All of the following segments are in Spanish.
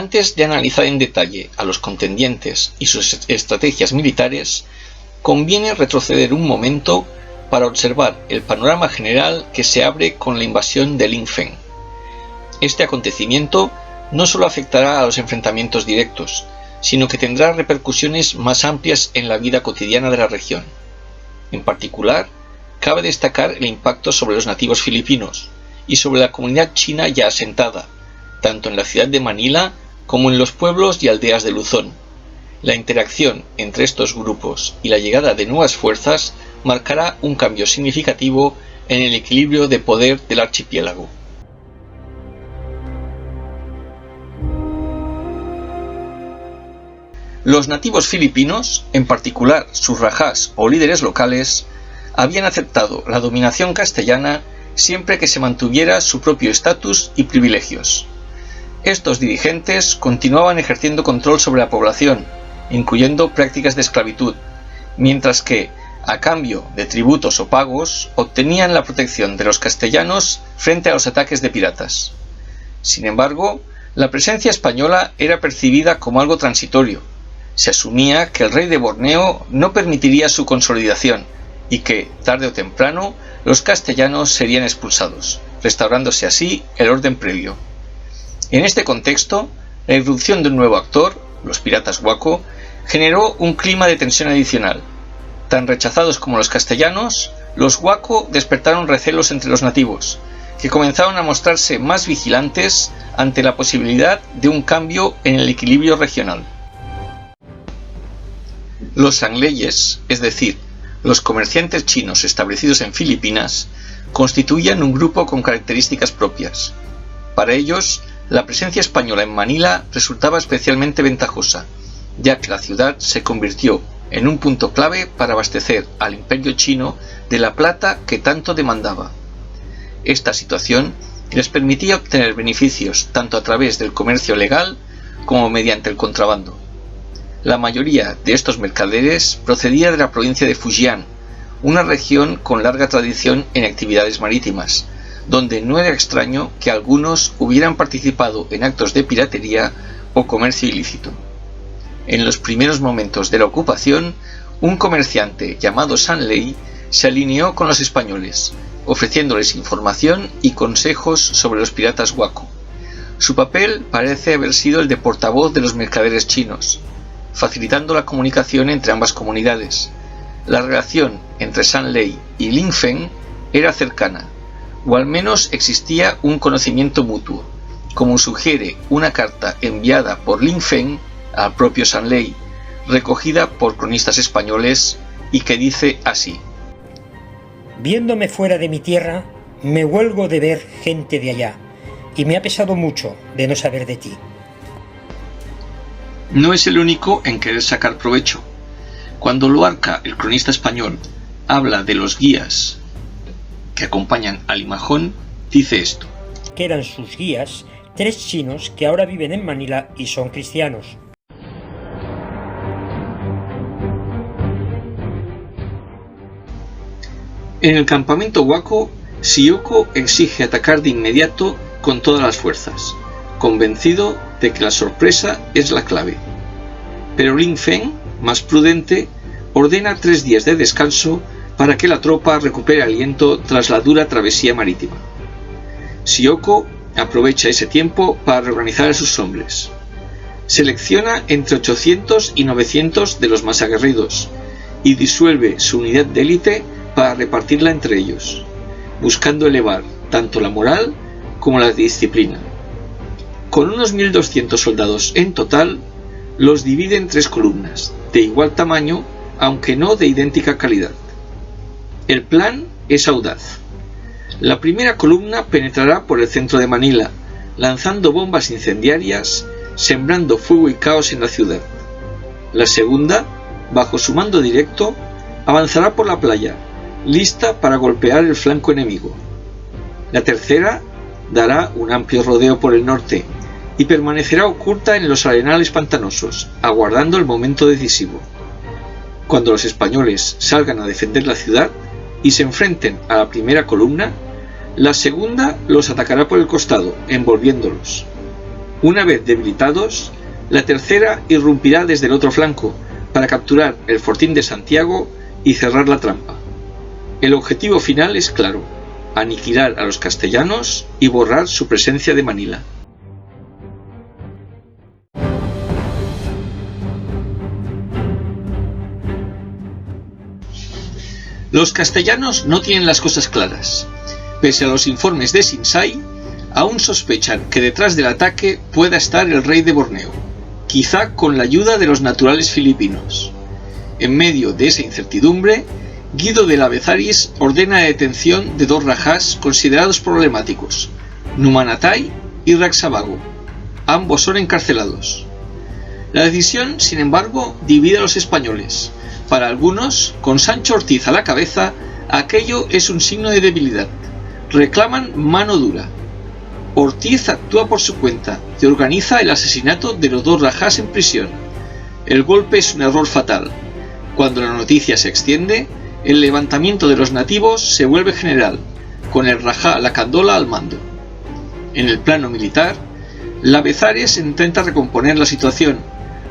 Antes de analizar en detalle a los contendientes y sus estrategias militares, conviene retroceder un momento para observar el panorama general que se abre con la invasión de Linh Feng. Este acontecimiento no solo afectará a los enfrentamientos directos, sino que tendrá repercusiones más amplias en la vida cotidiana de la región. En particular, cabe destacar el impacto sobre los nativos filipinos y sobre la comunidad china ya asentada, tanto en la ciudad de Manila como en los pueblos y aldeas de Luzón. La interacción entre estos grupos y la llegada de nuevas fuerzas marcará un cambio significativo en el equilibrio de poder del archipiélago. Los nativos filipinos, en particular sus rajás o líderes locales, habían aceptado la dominación castellana siempre que se mantuviera su propio estatus y privilegios. Estos dirigentes continuaban ejerciendo control sobre la población, incluyendo prácticas de esclavitud, mientras que, a cambio de tributos o pagos, obtenían la protección de los castellanos frente a los ataques de piratas. Sin embargo, la presencia española era percibida como algo transitorio. Se asumía que el rey de Borneo no permitiría su consolidación y que, tarde o temprano, los castellanos serían expulsados, restaurándose así el orden previo. En este contexto, la irrupción de un nuevo actor, los piratas Waco, generó un clima de tensión adicional. Tan rechazados como los castellanos, los Waco despertaron recelos entre los nativos, que comenzaron a mostrarse más vigilantes ante la posibilidad de un cambio en el equilibrio regional. Los sangleyes, es decir, los comerciantes chinos establecidos en Filipinas, constituían un grupo con características propias. Para ellos, la presencia española en Manila resultaba especialmente ventajosa, ya que la ciudad se convirtió en un punto clave para abastecer al imperio chino de la plata que tanto demandaba. Esta situación les permitía obtener beneficios tanto a través del comercio legal como mediante el contrabando. La mayoría de estos mercaderes procedía de la provincia de Fujian, una región con larga tradición en actividades marítimas, donde no era extraño que algunos hubieran participado en actos de piratería o comercio ilícito. En los primeros momentos de la ocupación, un comerciante llamado San Lei se alineó con los españoles, ofreciéndoles información y consejos sobre los piratas Waco. Su papel parece haber sido el de portavoz de los mercaderes chinos, facilitando la comunicación entre ambas comunidades. La relación entre San Lei y Linh Feng era cercana, o al menos existía un conocimiento mutuo, como sugiere una carta enviada por Linh Feng al propio San Lei, recogida por cronistas españoles y que dice así: Viéndome fuera de mi tierra, me huelgo de ver gente de allá, y me ha pesado mucho de no saber de ti. No es el único en querer sacar provecho. Cuando Luarca, el cronista español, habla de los guías que acompañan a Limajón, dice esto: que eran sus guías 3 chinos que ahora viven en Manila y son cristianos. En el campamento Waco, Sioco exige atacar de inmediato con todas las fuerzas, convencido de que la sorpresa es la clave. Pero Linh Feng, más prudente, ordena 3 días de descanso para que la tropa recupere aliento tras la dura travesía marítima. Sioco aprovecha ese tiempo para reorganizar a sus hombres. Selecciona entre 800 y 900 de los más aguerridos y disuelve su unidad de élite para repartirla entre ellos, buscando elevar tanto la moral como la disciplina. Con unos 1.200 soldados en total, los divide en 3 columnas, de igual tamaño, aunque no de idéntica calidad. El plan es audaz. La primera columna penetrará por el centro de Manila, lanzando bombas incendiarias, sembrando fuego y caos en la ciudad. La segunda, bajo su mando directo, avanzará por la playa, lista para golpear el flanco enemigo. La tercera dará un amplio rodeo por el norte y permanecerá oculta en los arenales pantanosos, aguardando el momento decisivo. Cuando los españoles salgan a defender la ciudad y se enfrenten a la primera columna, la segunda los atacará por el costado, envolviéndolos. Una vez debilitados, la tercera irrumpirá desde el otro flanco para capturar el fortín de Santiago y cerrar la trampa. El objetivo final es claro: aniquilar a los castellanos y borrar su presencia de Manila. Los castellanos no tienen las cosas claras. Pese a los informes de Sinsay, aún sospechan que detrás del ataque pueda estar el rey de Borneo, quizá con la ayuda de los naturales filipinos. En medio de esa incertidumbre, Guido de la Bezaris ordena la detención de dos rajás considerados problemáticos, Numanatai y Raxavago. Ambos son encarcelados. La decisión, sin embargo, divide a los españoles. Para algunos, con Sancho Ortiz a la cabeza, aquello es un signo de debilidad. Reclaman mano dura. Ortiz actúa por su cuenta y organiza el asesinato de los dos rajás en prisión. El golpe es un error fatal. Cuando la noticia se extiende, el levantamiento de los nativos se vuelve general, con el rajá Lacandola al mando. En el plano militar, la Bezares intenta recomponer la situación.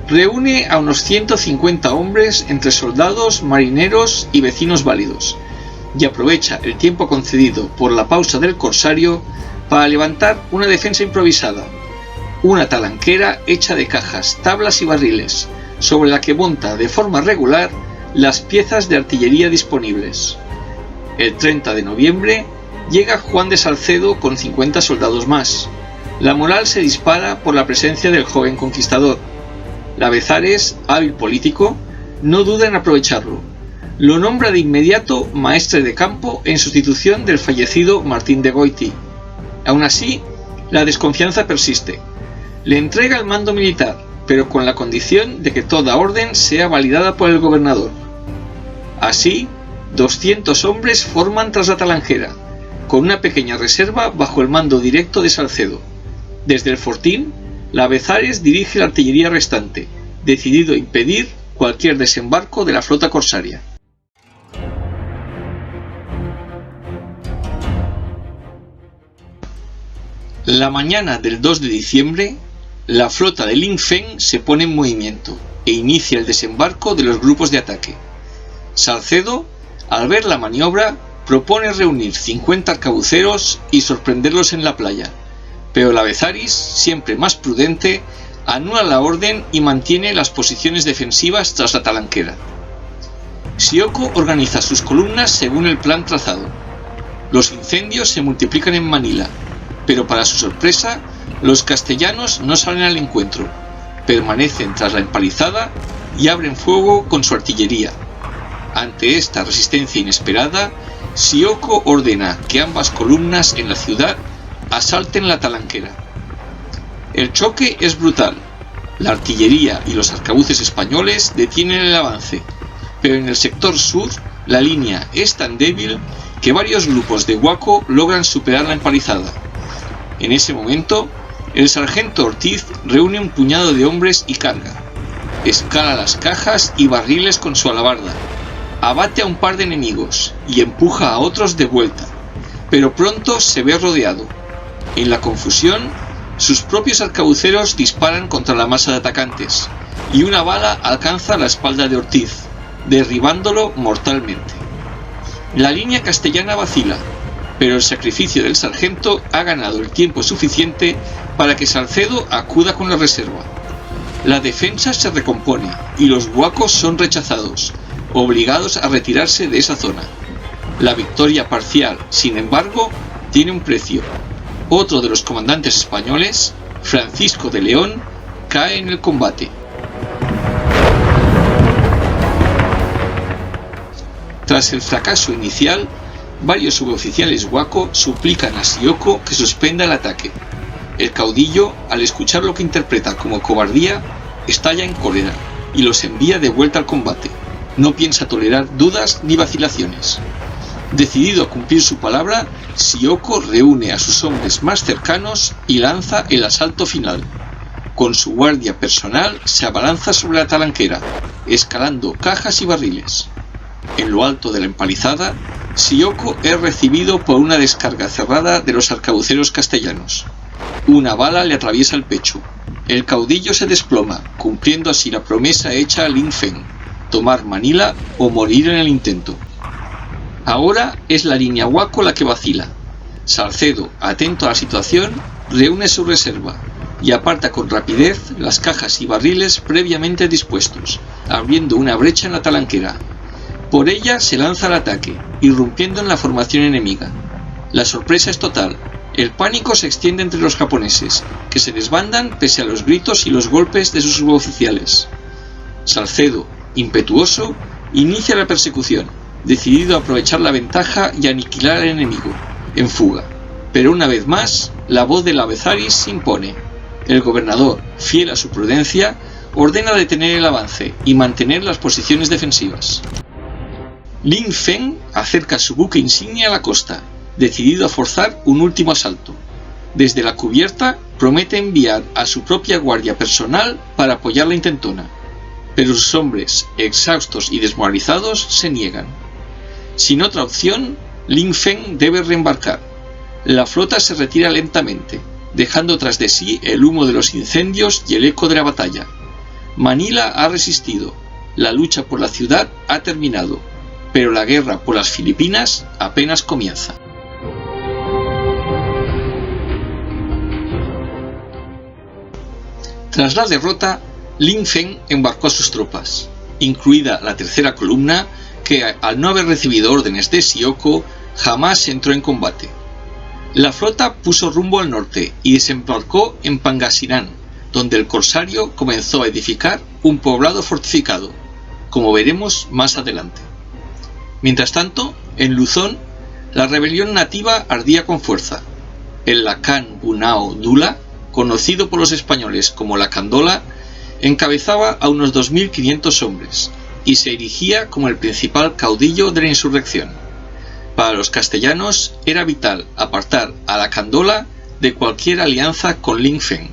Reúne a unos 150 hombres entre soldados, marineros y vecinos válidos, y aprovecha el tiempo concedido por la pausa del corsario para levantar una defensa improvisada, una talanquera hecha de cajas, tablas y barriles, sobre la que monta de forma regular las piezas de artillería disponibles. El 30 de noviembre llega Juan de Salcedo con 50 soldados más. La moral se dispara por la presencia del joven conquistador. La Bezares, hábil político, no duda en aprovecharlo. Lo nombra de inmediato maestre de campo en sustitución del fallecido Martín de Goiti. Aún así, la desconfianza persiste. Le entrega el mando militar, pero con la condición de que toda orden sea validada por el gobernador. Así, 200 hombres forman tras la talanquera, con una pequeña reserva bajo el mando directo de Salcedo. Desde el fortín, la Bezares dirige la artillería restante, decidido a impedir cualquier desembarco de la flota corsaria. La mañana del 2 de diciembre, la flota de Ling Feng se pone en movimiento e inicia el desembarco de los grupos de ataque. Salcedo, al ver la maniobra, propone reunir 50 arcabuceros y sorprenderlos en la playa, pero la Bezaris, siempre más prudente, anula la orden y mantiene las posiciones defensivas tras la talanquera. Sioko organiza sus columnas según el plan trazado. Los incendios se multiplican en Manila, pero para su sorpresa, los castellanos no salen al encuentro, permanecen tras la empalizada y abren fuego con su artillería. Ante esta resistencia inesperada, Sioko ordena que ambas columnas en la ciudad asalten la talanquera. El choque es brutal. La artillería y los arcabuces españoles detienen el avance, pero en el sector sur la línea es tan débil que varios grupos de Guaco logran superar la empalizada. En ese momento, el sargento Ortiz reúne un puñado de hombres y carga. Escala las cajas y barriles con su alabarda, abate a un par de enemigos y empuja a otros de vuelta, pero pronto se ve rodeado. En la confusión, sus propios arcabuceros disparan contra la masa de atacantes, y una bala alcanza la espalda de Ortiz, derribándolo mortalmente. La línea castellana vacila, pero el sacrificio del sargento ha ganado el tiempo suficiente para que Salcedo acuda con la reserva. La defensa se recompone y los guacos son rechazados, obligados a retirarse de esa zona. La victoria parcial, sin embargo, tiene un precio. Otro de los comandantes españoles, Francisco de León, cae en el combate. Tras el fracaso inicial, varios suboficiales guaco suplican a Sioko que suspenda el ataque. El caudillo, al escuchar lo que interpreta como cobardía, estalla en cólera y los envía de vuelta al combate. No piensa tolerar dudas ni vacilaciones. Decidido a cumplir su palabra, Sioko reúne a sus hombres más cercanos y lanza el asalto final. Con su guardia personal se abalanza sobre la talanquera, escalando cajas y barriles. En lo alto de la empalizada, Sioko es recibido por una descarga cerrada de los arcabuceros castellanos. Una bala le atraviesa el pecho. El caudillo se desploma, cumpliendo así la promesa hecha a Lin Feng: tomar Manila o morir en el intento. Ahora es la línea Huaco la que vacila. Salcedo, atento a la situación, reúne su reserva y aparta con rapidez las cajas y barriles previamente dispuestos, abriendo una brecha en la talanquera. Por ella se lanza al ataque, irrumpiendo en la formación enemiga. La sorpresa es total. El pánico se extiende entre los japoneses, que se desbandan pese a los gritos y los golpes de sus suboficiales. Salcedo, impetuoso, inicia la persecución, decidido a aprovechar la ventaja y aniquilar al enemigo, en fuga. Pero una vez más, la voz del Abezaris se impone. El gobernador, fiel a su prudencia, ordena detener el avance y mantener las posiciones defensivas. Lin Feng acerca su buque insignia a la costa, decidido a forzar un último asalto. Desde la cubierta promete enviar a su propia guardia personal para apoyar la intentona, pero sus hombres, exhaustos y desmoralizados, se niegan. Sin otra opción, Lin Feng debe reembarcar. La flota se retira lentamente, dejando tras de sí el humo de los incendios y el eco de la batalla. Manila ha resistido, la lucha por la ciudad ha terminado, pero la guerra por las Filipinas apenas comienza. Tras la derrota, Lin Feng embarcó a sus tropas, incluida la tercera columna, que al no haber recibido órdenes de Sioko, jamás entró en combate. La flota puso rumbo al norte y desembarcó en Pangasinan, donde el corsario comenzó a edificar un poblado fortificado, como veremos más adelante. Mientras tanto, en Luzón, la rebelión nativa ardía con fuerza. El Lacan Bunao Dula, conocido por los españoles como Lacandola, encabezaba a unos 2.500 hombres y se erigía como el principal caudillo de la insurrección. Para los castellanos era vital apartar a Lacandola de cualquier alianza con Lin Feng.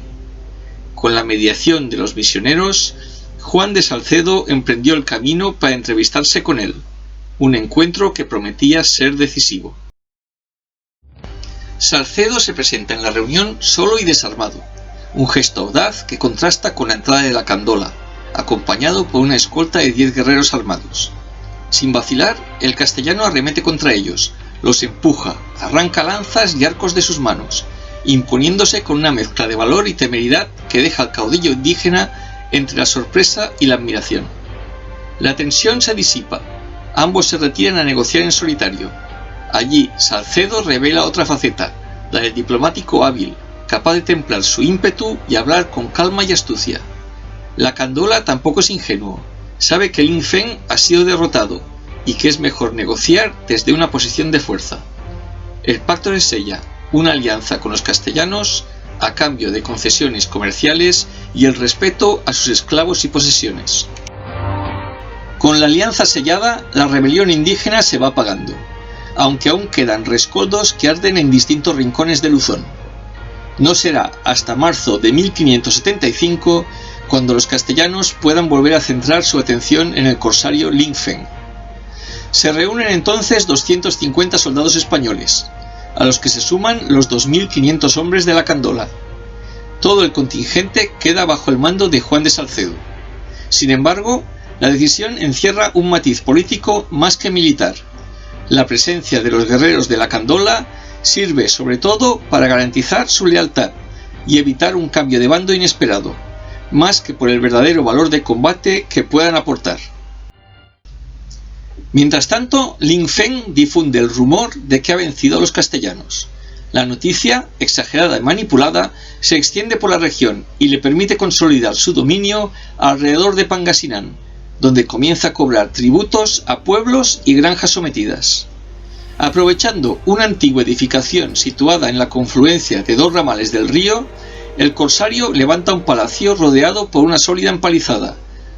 Con la mediación de los misioneros, Juan de Salcedo emprendió el camino para entrevistarse con él, un encuentro que prometía ser decisivo. Salcedo se presenta en la reunión solo y desarmado, un gesto audaz que contrasta con la entrada de Lacandola, acompañado por una escolta de 10 guerreros armados. Sin vacilar, el castellano arremete contra ellos, los empuja, arranca lanzas y arcos de sus manos, imponiéndose con una mezcla de valor y temeridad que deja al caudillo indígena entre la sorpresa y la admiración. La tensión se disipa, ambos se retiran a negociar en solitario. Allí Salcedo revela otra faceta, la del diplomático hábil, capaz de templar su ímpetu y hablar con calma y astucia. Lacandola tampoco es ingenuo, sabe que Lin Feng ha sido derrotado y que es mejor negociar desde una posición de fuerza. El pacto les sella una alianza con los castellanos a cambio de concesiones comerciales y el respeto a sus esclavos y posesiones. Con la alianza sellada, la rebelión indígena se va apagando, aunque aún quedan rescoldos que arden en distintos rincones de Luzón. No será hasta marzo de 1575 cuando los castellanos puedan volver a centrar su atención en el corsario Lin Feng. Se reúnen entonces 250 soldados españoles, a los que se suman los 2.500 hombres de Lacandola. Todo el contingente queda bajo el mando de Juan de Salcedo. Sin embargo, la decisión encierra un matiz político más que militar. La presencia de los guerreros de Lacandola sirve sobre todo para garantizar su lealtad y evitar un cambio de bando inesperado, más que por el verdadero valor de combate que puedan aportar. Mientras tanto, Lin Feng difunde el rumor de que ha vencido a los castellanos. La noticia, exagerada y manipulada, se extiende por la región y le permite consolidar su dominio alrededor de Pangasinan, donde comienza a cobrar tributos a pueblos y granjas sometidas. Aprovechando una antigua edificación situada en la confluencia de dos ramales del río, el corsario levanta un palacio rodeado por una sólida empalizada,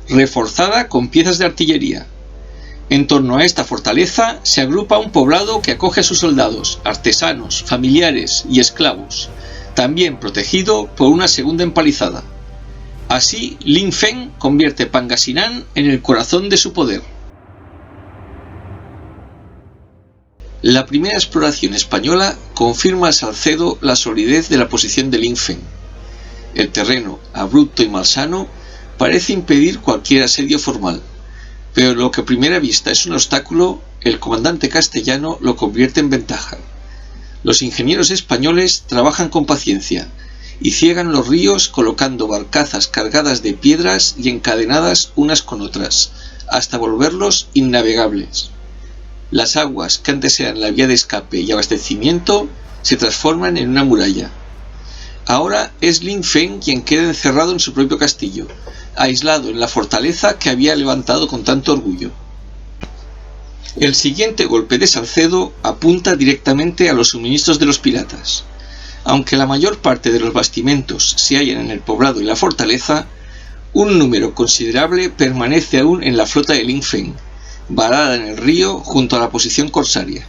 reforzada con piezas de artillería. En torno a esta fortaleza se agrupa un poblado que acoge a sus soldados, artesanos, familiares y esclavos, también protegido por una segunda empalizada. Así, Lin Feng convierte Pangasinan en el corazón de su poder. La primera exploración española confirma a Salcedo la solidez de la posición de Linfen. El terreno, abrupto y malsano, parece impedir cualquier asedio formal, pero lo que a primera vista es un obstáculo, el comandante castellano lo convierte en ventaja. Los ingenieros españoles trabajan con paciencia y ciegan los ríos colocando barcazas cargadas de piedras y encadenadas unas con otras, hasta volverlos innavegables. Las aguas que antes eran la vía de escape y abastecimiento se transforman en una muralla. Ahora es Linfen quien queda encerrado en su propio castillo, aislado en la fortaleza que había levantado con tanto orgullo. El siguiente golpe de Salcedo apunta directamente a los suministros de los piratas. Aunque la mayor parte de los bastimentos se hallan en el poblado y la fortaleza, un número considerable permanece aún en la flota de Linfen, varada en el río junto a la posición corsaria.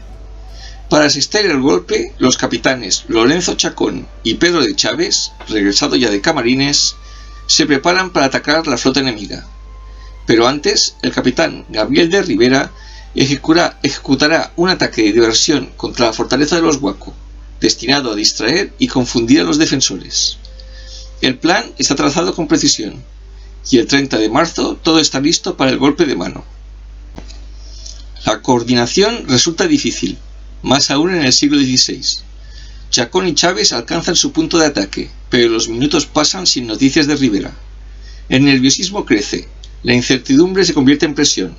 Para asistir al golpe, los capitanes Lorenzo Chacón y Pedro de Chaves, regresado ya de Camarines, se preparan para atacar la flota enemiga. Pero antes, el capitán Gabriel de Rivera ejecutará un ataque de diversión contra la fortaleza de los Guaco, destinado a distraer y confundir a los defensores. El plan está trazado con precisión, y el 30 de marzo todo está listo para el golpe de mano. La coordinación resulta difícil, más aún en el siglo XVI. Chacón y Chaves alcanzan su punto de ataque, pero los minutos pasan sin noticias de Rivera. El nerviosismo crece, la incertidumbre se convierte en presión.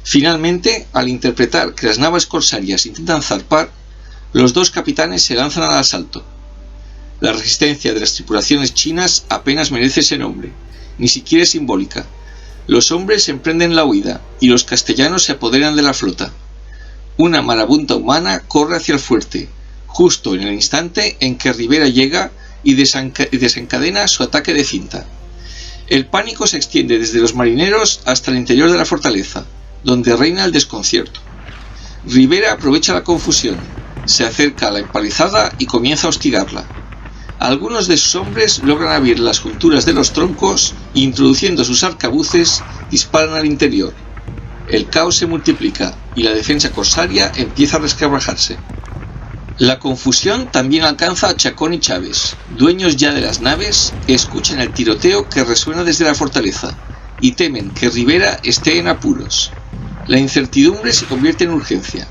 Finalmente, al interpretar que las naves corsarias intentan zarpar, los dos capitanes se lanzan al asalto. La resistencia de las tripulaciones chinas apenas merece ese nombre, ni siquiera es simbólica. Los hombres emprenden la huida y los castellanos se apoderan de la flota. Una marabunta humana corre hacia el fuerte, justo en el instante en que Rivera llega y desencadena su ataque de finta. El pánico se extiende desde los marineros hasta el interior de la fortaleza, donde reina el desconcierto. Rivera aprovecha la confusión, se acerca a la empalizada y comienza a hostigarla. Algunos de sus hombres logran abrir las junturas de los troncos e, introduciendo sus arcabuces, disparan al interior. El caos se multiplica y la defensa corsaria empieza a resquebrajarse. La confusión también alcanza a Chacón y Chaves, dueños ya de las naves, que escuchan el tiroteo que resuena desde la fortaleza y temen que Rivera esté en apuros. La incertidumbre se convierte en urgencia.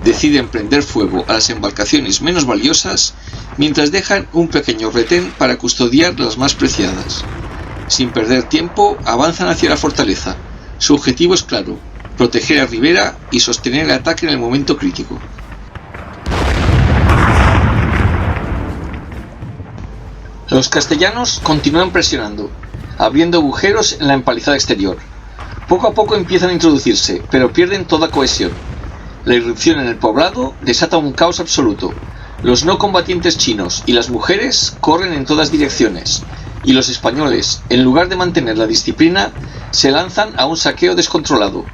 Deciden prender fuego a las embarcaciones menos valiosas mientras dejan un pequeño retén para custodiar las más preciadas. Sin perder tiempo, avanzan hacia la fortaleza. Su objetivo es claro: proteger a Rivera y sostener el ataque en el momento crítico. Los castellanos continúan presionando, abriendo agujeros en la empalizada exterior. Poco a poco empiezan a introducirse, pero pierden toda cohesión. La irrupción en el poblado desata un caos absoluto. Los no combatientes chinos y las mujeres corren en todas direcciones, y los españoles, en lugar de mantener la disciplina, se lanzan a un saqueo descontrolado.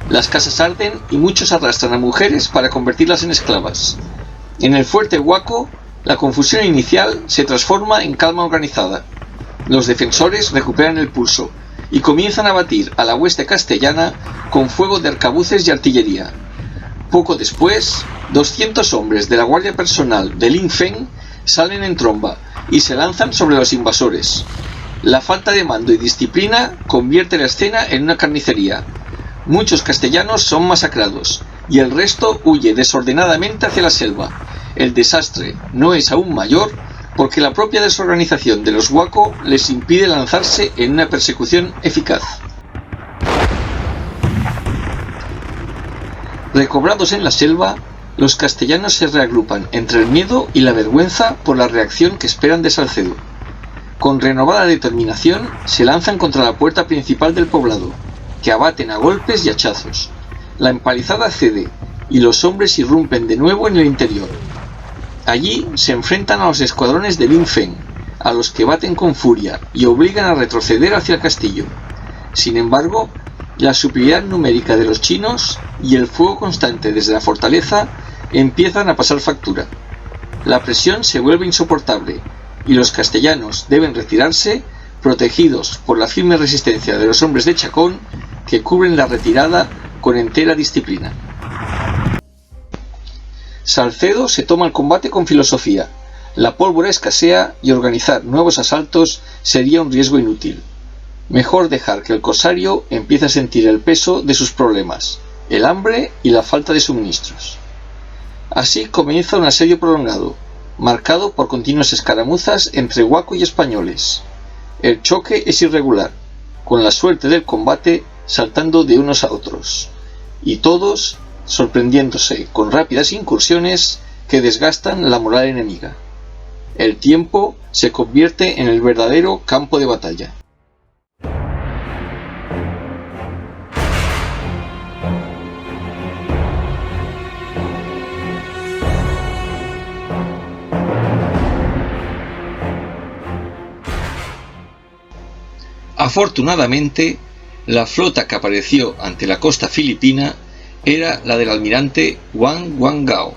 Las casas arden y muchos arrastran a mujeres para convertirlas en esclavas. En el fuerte Guaco, la confusión inicial se transforma en calma organizada. Los defensores recuperan el pulso y comienzan a batir a la hueste castellana con fuego de arcabuces y artillería. Poco después, 200 hombres de la guardia personal de Linfen salen en tromba y se lanzan sobre los invasores. La falta de mando y disciplina convierte la escena en una carnicería. Muchos castellanos son masacrados y el resto huye desordenadamente hacia la selva. El desastre no es aún mayor porque la propia desorganización de los Guaco les impide lanzarse en una persecución eficaz. Recobrados en la selva, los castellanos se reagrupan entre el miedo y la vergüenza por la reacción que esperan de Salcedo. Con renovada determinación se lanzan contra la puerta principal del poblado, que abaten a golpes y hachazos. La empalizada cede y los hombres irrumpen de nuevo en el interior. Allí se enfrentan a los escuadrones de Linfen, a los que baten con furia y obligan a retroceder hacia el castillo. Sin embargo, la superioridad numérica de los chinos y el fuego constante desde la fortaleza empiezan a pasar factura. La presión se vuelve insoportable y los castellanos deben retirarse, protegidos por la firme resistencia de los hombres de Chacón, que cubren la retirada con entera disciplina. Salcedo se toma el combate con filosofía. La pólvora escasea y organizar nuevos asaltos sería un riesgo inútil. Mejor dejar que el corsario empiece a sentir el peso de sus problemas, el hambre y la falta de suministros. Así comienza un asedio prolongado, marcado por continuas escaramuzas entre Guaco y españoles. El choque es irregular, con la suerte del combate saltando de unos a otros, y todos sorprendiéndose con rápidas incursiones que desgastan la moral enemiga. El tiempo se convierte en el verdadero campo de batalla. Afortunadamente, la flota que apareció ante la costa filipina era la del almirante Wang Wanggao,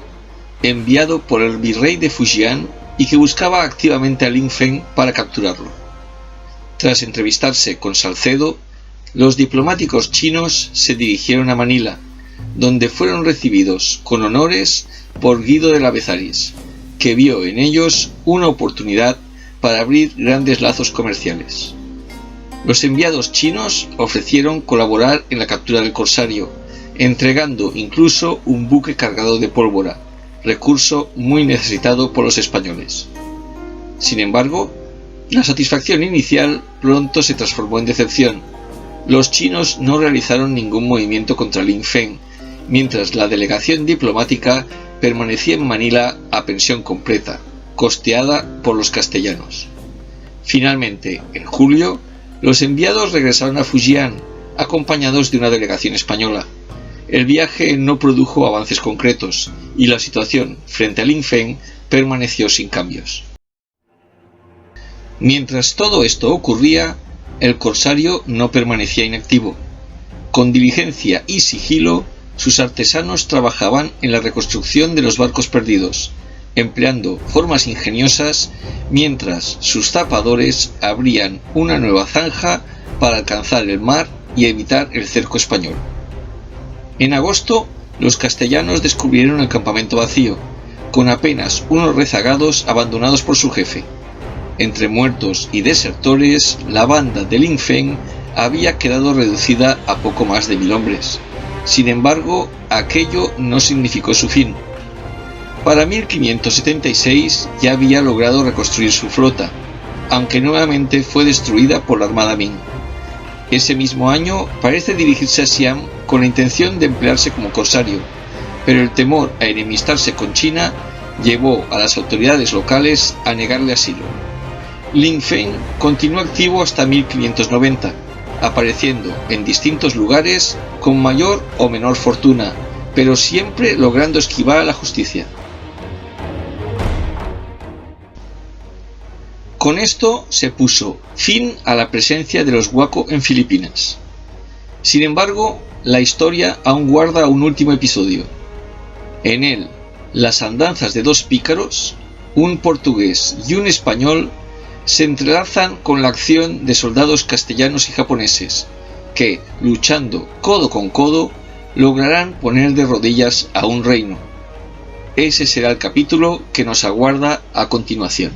enviado por el virrey de Fujian y que buscaba activamente a Lin Feng para capturarlo. Tras entrevistarse con Salcedo, los diplomáticos chinos se dirigieron a Manila, donde fueron recibidos con honores por Guido de la Bezaris, que vio en ellos una oportunidad para abrir grandes lazos comerciales. Los enviados chinos ofrecieron colaborar en la captura del corsario, entregando incluso un buque cargado de pólvora, recurso muy necesitado por los españoles. Sin embargo, la satisfacción inicial pronto se transformó en decepción. Los chinos no realizaron ningún movimiento contra Lin Feng, mientras la delegación diplomática permanecía en Manila a pensión completa, costeada por los castellanos. Finalmente, en julio, los enviados regresaron a Fujian, acompañados de una delegación española. El viaje no produjo avances concretos, y la situación frente a Lin Feng permaneció sin cambios. Mientras todo esto ocurría, el corsario no permanecía inactivo. Con diligencia y sigilo, sus artesanos trabajaban en la reconstrucción de los barcos perdidos, empleando formas ingeniosas, mientras sus zapadores abrían una nueva zanja para alcanzar el mar y evitar el cerco español. En agosto, los castellanos descubrieron el campamento vacío, con apenas unos rezagados abandonados por su jefe. Entre muertos y desertores, la banda de Lin Feng había quedado reducida a poco más de 1000 hombres. Sin embargo, aquello no significó su fin. Para 1576 ya había logrado reconstruir su flota, aunque nuevamente fue destruida por la armada Ming. Ese mismo año parece dirigirse a Siam con la intención de emplearse como corsario, pero el temor a enemistarse con China llevó a las autoridades locales a negarle asilo. Lin Feng continuó activo hasta 1590, apareciendo en distintos lugares con mayor o menor fortuna, pero siempre logrando esquivar a la justicia. Con esto se puso fin a la presencia de los Guaco en Filipinas. Sin embargo, la historia aún guarda un último episodio. En él, las andanzas de dos pícaros, un portugués y un español, se entrelazan con la acción de soldados castellanos y japoneses, que, luchando codo con codo, lograrán poner de rodillas a un reino. Ese será el capítulo que nos aguarda a continuación.